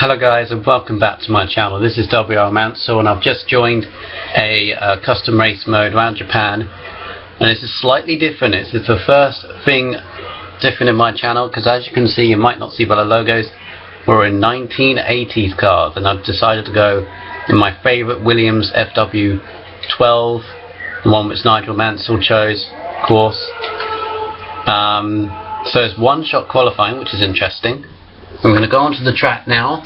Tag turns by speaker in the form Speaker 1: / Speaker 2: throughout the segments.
Speaker 1: Hello guys, and welcome back to my channel. This is WR Mansell, and I've just joined a custom race mode around Japan, and this is slightly different. It's the first thing different in my channel, because as you can see, you might not see by the logos, we're in 1980s cars, and I've decided to go in my favourite Williams FW12, the one which Nigel Mansell chose, of course. So it's one-shot qualifying, which is interesting. I'm going to go onto the track now.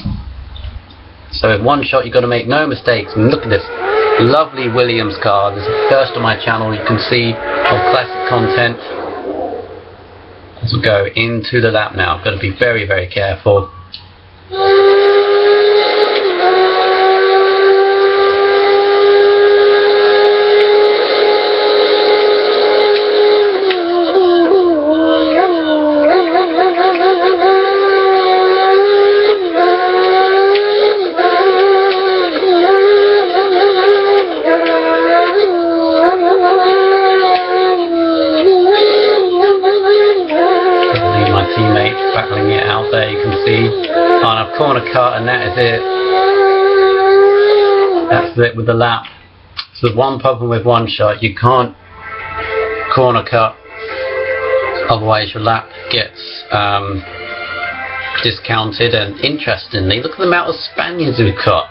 Speaker 1: So with one shot, you've got to make no mistakes. And look at this lovely Williams car. This is the first on my channel. You can see all classic content. As we go into the lap now, I've got to be very, very careful. Teammate battling it out there, you can see on a corner cut, and that is it. That's it with the lap. So the one problem with one shot, you can't corner cut, otherwise your lap gets discounted. And interestingly, look at the amount of Spaniards we've got.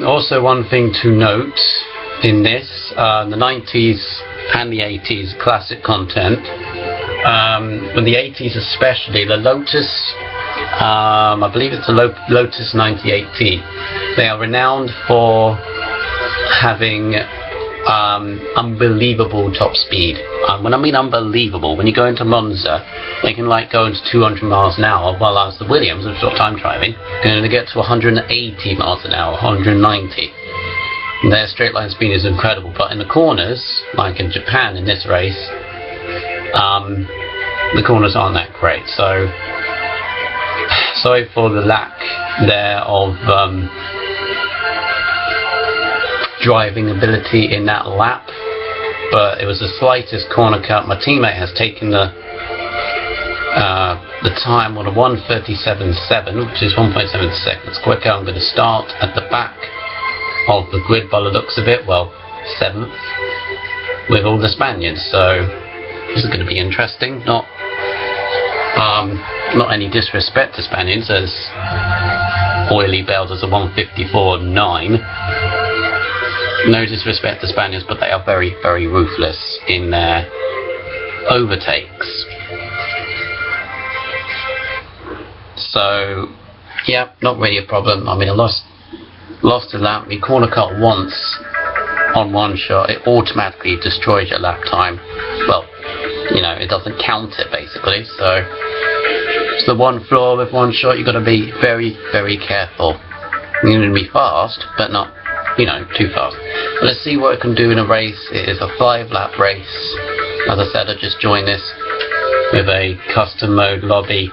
Speaker 1: Also, one thing to note in this, the 90s and the 80s classic content. In the 80s especially, the Lotus, I believe it's the Lotus 98T, they are renowned for having unbelievable top speed. When I mean unbelievable, when you go into Monza, they can go into 200 miles an hour, while as the Williams, which is what time driving, going to get to 180 miles an hour, 190. And their straight line speed is incredible, but in the corners, like in Japan in this race, the corners aren't that great, so sorry for the lack there of driving ability in that lap, but it was the slightest corner cut. My teammate has taken the time on a 1:37.7, which is 1.7 seconds quicker. I'm going to start at the back of the grid by the looks of it, well, 7th, with all the Spaniards, so this is going to be interesting. Not any disrespect to Spaniards, as Oily Bells is a 1:54.9. No disrespect to Spaniards, but they are very, very ruthless in their overtakes. So, yeah, not really a problem. I mean, I lost a lap. We corner cut once on one shot, it automatically destroys your lap time. Well, you know, it doesn't count it basically. So it's the one flaw with one shot. You've got to be very, very careful. You're going to be fast, but not, you know, too fast. But let's see what it can do in a race. It is a 5-lap race. As I said, I just joined this with a custom mode lobby,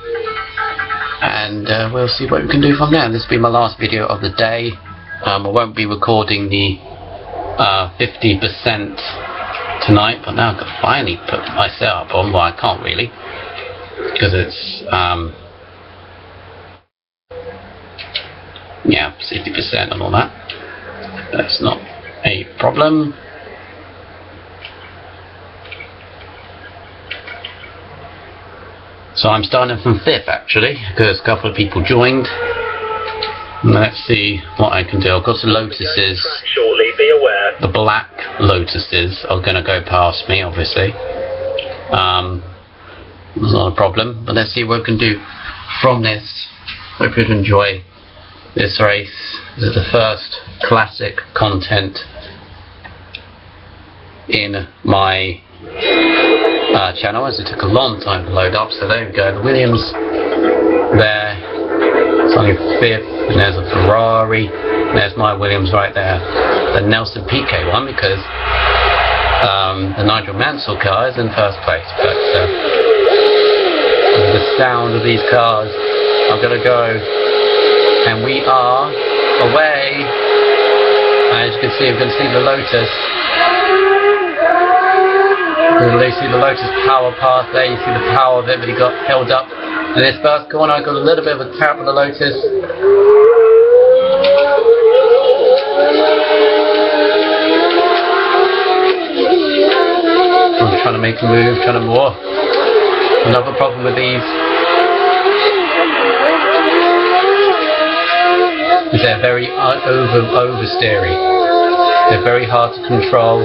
Speaker 1: and we'll see what we can do from there. This will be my last video of the day. I won't be recording the 50% tonight, but now I can finally put my setup on. Well, I can't really, because it's yeah, 60% and all that. That's not a problem. So I'm starting from 5th actually, because a couple of people joined. Let's see what I can do. I've got the Lotuses.
Speaker 2: Shortly, be aware.
Speaker 1: The black Lotuses are going to go past me, obviously. That's not a problem. But let's see what we can do from this. Hope you enjoy this race. This is the first classic content in my channel, as it took a long time to load up. So there we go. The Williams there. It's only 5th, and there's a Ferrari, and there's my Williams right there. The Nelson Piquet one, because the Nigel Mansell car is in 1st place. But the sound of these cars, I'm going to go, and we are away. As you can see, I'm going to see the Lotus. You see the Lotus power path there, you see the power of it, but he got held up And this first corner I got a little bit of a tap on the Lotus. I'm trying to make a move, trying to more. Another problem with these is they're very oversteery. They're very hard to control.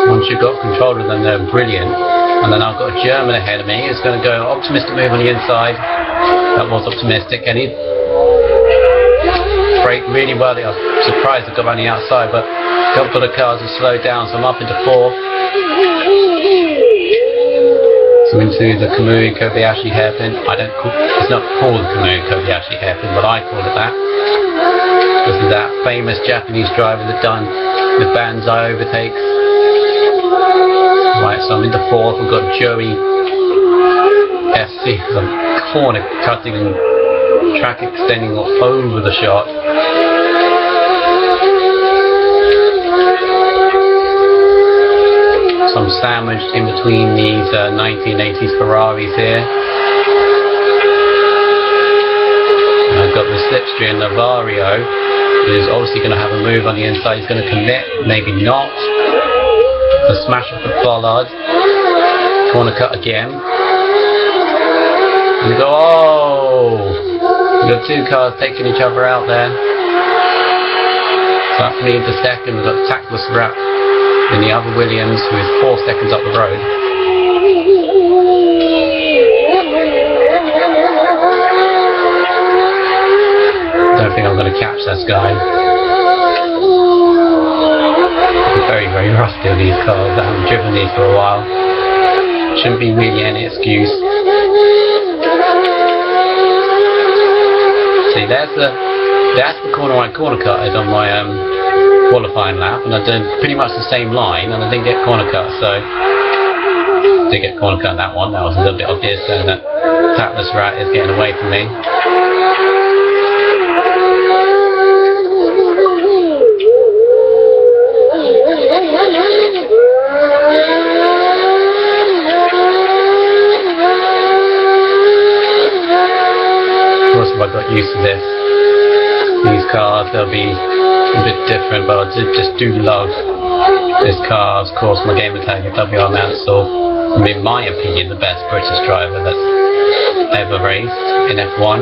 Speaker 1: Once you've got control of them, they're brilliant. And then I've got a German ahead of me. It's going to go optimistic move on the inside. That was optimistic, and he braked really well. I was surprised I got on the outside, but a couple of the cars have slowed down, so I'm up into fourth. So into the Kamui Kobayashi hairpin. It's not called Kamui Kobayashi hairpin, but I call it that. This is that famous Japanese driver that done the Banzai overtakes. Right, so I'm into fourth. We've got Joey SC, I'm corner cutting and track extending over the shot. So I'm sandwiched in between these 1980s Ferraris here. And I've got the slipstream Navario, who's obviously going to have a move on the inside. He's going to commit, maybe not. The smash of the bollard. Corner cut again. And we go, oh! We've got two cars taking each other out there. So that's me into second. We've got Tactless Rat in the other Williams, who is 4 seconds up the road. Don't think I'm going to catch this guy. It's very, very rusty on these cars. I haven't driven these for a while. Shouldn't be really any excuse. See, that's the corner I corner cut is on my qualifying lap, and I did pretty much the same line, and I didn't get corner cut, so did get corner cut on that one. That was a little bit obvious, so that Tactless Rat is getting away from me. Of course, if I got used to these cars, they'll be a bit different, but I just do love this car. Of course, my gamer tag is WR Mansell, in my opinion, the best British driver that's ever raced in F1.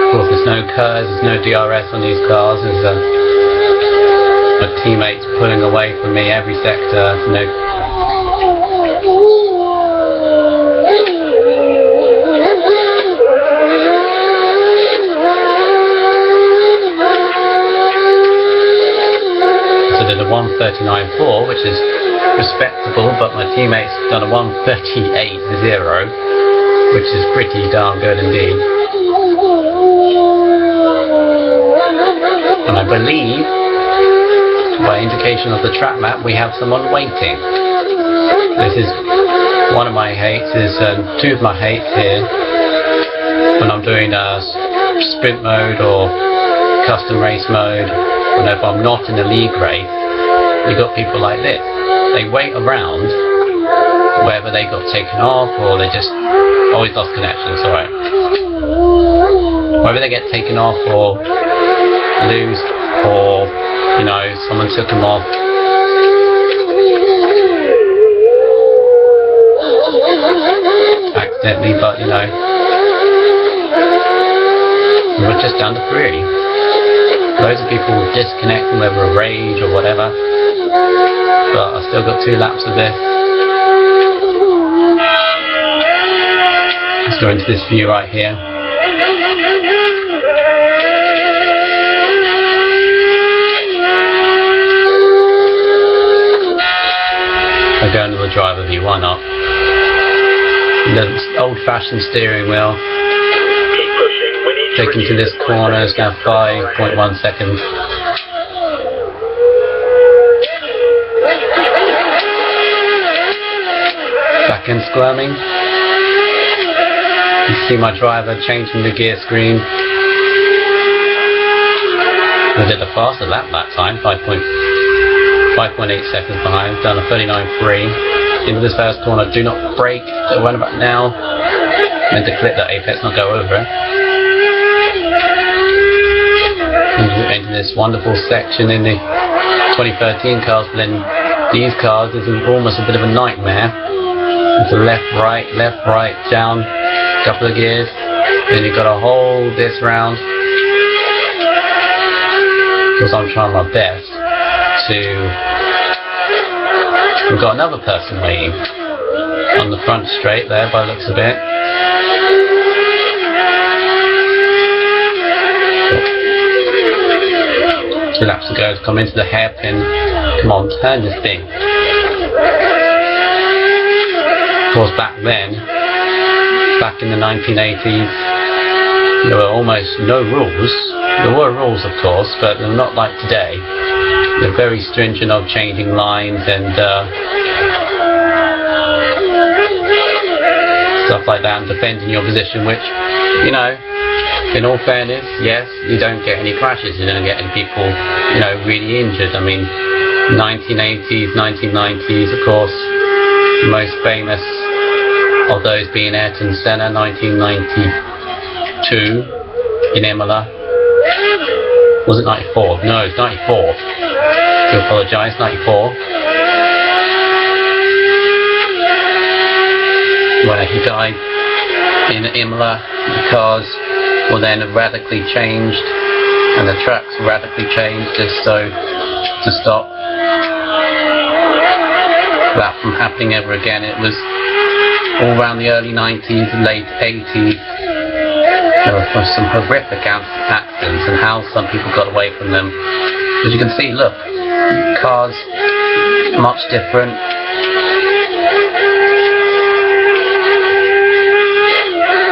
Speaker 1: Of course, there's no KERS, there's no DRS on these cars. There's my teammates pulling away from me every sector. No. Did a 1:39.4, which is respectable, but my teammates done a 1:38.0, which is pretty darn good indeed. And I believe, by indication of the track map, we have someone waiting. This is one of my hates, is two of my hates here. When I'm doing sprint mode or custom race mode, whenever I'm not in a league race, you got people like this. They wait around whether they got taken off or they just always lost connection. It's alright. Whether they get taken off or lose, or someone took them off. Accidentally, but we're just down to 3. Loads of people disconnecting, whether a rage or whatever, but I've still got 2 laps of this. Let's go into this view right here. I go into the driver view, why not? The old-fashioned steering wheel. Taken to this corner is now 5.1 seconds. Back end squirming. You see my driver changing the gear screen. I did a faster lap that time, 5.4. 5.8 seconds behind, done a 39.3. Into this first corner, do not brake, so run about now, and to clip that apex, not go over it. Into this wonderful section in the 2013 cars, but then these cars is almost a bit of a nightmare. It's a left, right, down, couple of gears, then you've got to hold this round. Because I'm trying my best to... We've got another person waiting on the front straight there by the looks of it. 2 laps to go to come into the hairpin. Come on, turn this thing. Of course, back then, back in the 1980s, there were almost no rules. There were rules, of course, but they're not like today. They're very stringent of changing lines and stuff like that, and defending your position, which, you know, in all fairness, yes, you don't get any crashes, you don't get any people, you know, really injured. I mean, 1980s, 1990s, of course, the most famous of those being Ayrton Senna, 1992 in Imola. Was it 94? No, it's 94. I apologise, 94. Where he died in Imola, the cars were then radically changed, and the tracks radically changed just so to stop that from happening ever again. It was all around the early 90s, late 80s. There were some horrific accidents, and how some people got away from them. As you can see, look, cars much different.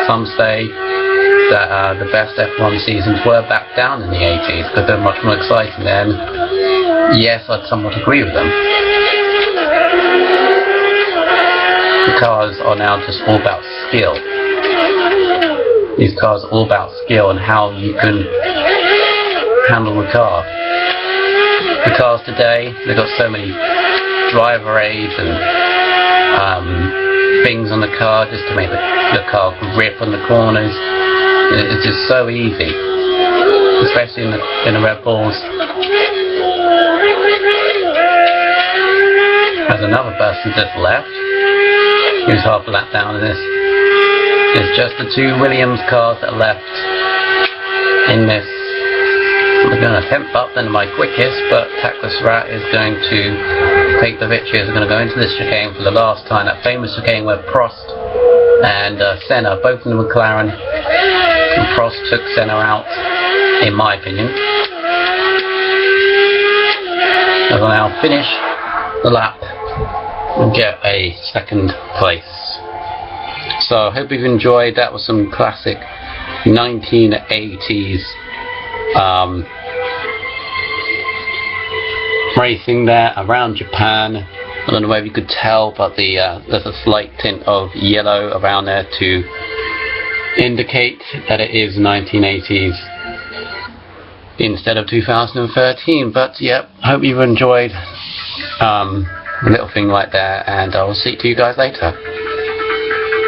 Speaker 1: Some say that the best F1 seasons were back down in the 80s because they're much more exciting then. Yes, I'd somewhat agree with them. The cars are now just all about skill. These cars are all about skill and how you can handle the car. The cars today, they've got so many driver aids and things on the car just to make the car grip on the corners. It's just so easy, especially in the Red Bulls. There's another person just left, who's half a lap down in this. It's just the 2 Williams cars that are left in this. We're going to attempt up then my quickest, but Tackless Rat is going to take the victory. We're going to go into this chicane for the last time, that famous chicane where Prost and Senna, both in the McLaren, and Prost took Senna out, in my opinion. I will now finish the lap and get a second place. So I hope you've enjoyed. That was some classic 1980s racing there around Japan. I don't know whether you could tell, but there's a slight tint of yellow around there to indicate that it is 1980s instead of 2013. But yep, hope you've enjoyed a little thing like that, and I will see to you guys later.